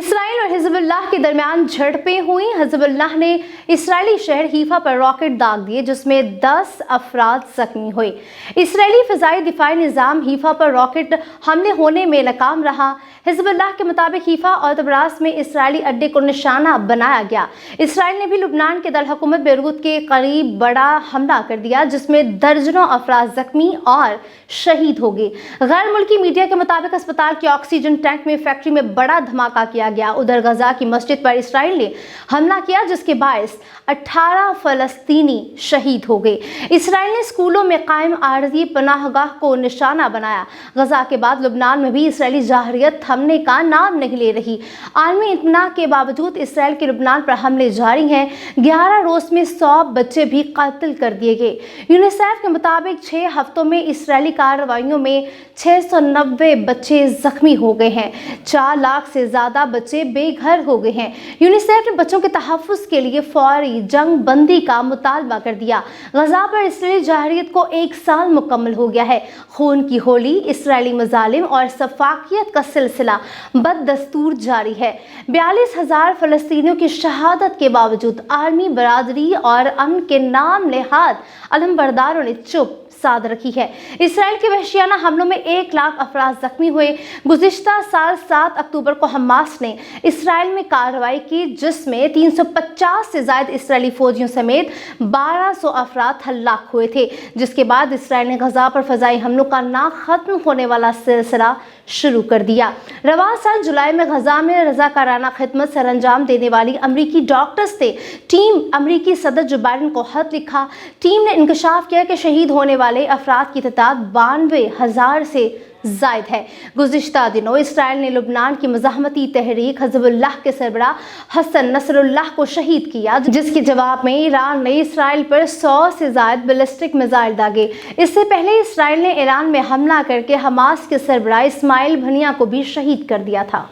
Israel और Hezbollah के दरमियान झड़पें हुई। हिजबुल्लाह ने इसराइली शहर हीफा पर रॉकेट दाग दिए, जिसमें 10 अफराद जख्मी हुए। इसराइली फ़िज़ाई दिफाई निज़ाम हीफा पर रॉकेट हमले होने में नाकाम रहा। हिजबुल्लाह के मुताबिक हीफा और तबरास में इसराइली अड्डे को निशाना बनाया गया। इसराइल ने भी लुबनान के दारकूमत बेरूत के करीब बड़ा हमला कर दिया, जिसमें दर्जनों अफराद जख्मी और शहीद हो गए। गैर मुल्की मीडिया के मुताबिक अस्पताल के ऑक्सीजन टैंक में फैक्ट्री में बड़ा धमाका किया गया। उधर गजा की मस्जिद पर इसराइल ने हमला किया, जिसके बायस 18 फलस्तीनी शहीद हो गए। इसराइल ने स्कूलों में कायम आरजी पनाहगाह को निशाना बनाया। गजा के बाद लुबनान में भी इसराइली जाहरियत थमने का नाम नहीं ले रही। आलमी इत्मीनान के बावजूद इसराइल के लुबनान पर हमले जारी हैं। 11 रोज में 100 बच्चे भी कत्ल कर दिए गए। यूनिसेफ के मुताबिक 6 हफ्तों में इसराइली कार्रवाइयों में 690 बच्चे जख्मी हो गए हैं। 4 लाख से ज्यादा बच्चे बेघर हो गए हैं। यूनिसेफ ने बच्चों के तहफ़्फ़ुज़ के लिए फौरी जंग बंदी का मुतालबा कर दिया। गजा पर इसराइली जाहरियत को 1 साल मुकम्मल हो गया है। खून की होली, इसराइली मज़ालिम और सफाकियत का सिलसिला बददस्तूर जारी है। 42,000 फ़लस्तीनियों की शहादत के बावजूद आर्मी बरादरी और अमन के नाम नेहाद अलमबरदारों ने चुप साध रखी है। इसराइल के वहशियाना हमलों में 1 लाख अफराद जख्मी हुए। गुज़िश्ता साल 7 अक्टूबर को हमास ने इसराइल में कार्रवाई की, जिसमें 350 से ज़ायद इसराइली फौजियों समेत 1200 अफराद हलाक हुए थे। जिसके बाद इसराइल ने गजा पर फ़ज़ाई हमलों का ना ख़त्म होने वाला सिलसिला शुरू कर दिया। रवां साल जुलाई में गजा में रज़ाकाराना खिदमत सरअंजाम देने वाली अमरीकी डॉक्टर्स ने टीम अमरीकी सदर जो बाइडेन को खत लिखा। टीम ने इंकशाफ किया कि शहीद होने वाले अफराद की तादाद 92,000 से जायद है। गुज़िश्ता दिनों इसराइल ने लुबनान की मज़ाहमती तहरीक हिज़बुल्लाह के सरबराह हसन नसरुल्लाह को शहीद किया, जिसके जवाब में ईरान ने इसराइल पर 100 से ज़ायद बैलिस्टिक मिसाइल दागे। इससे पहले इसराइल ने ईरान में हमला करके हमास के सरबराह इस्माइल हनिया को भी शहीद कर दिया था।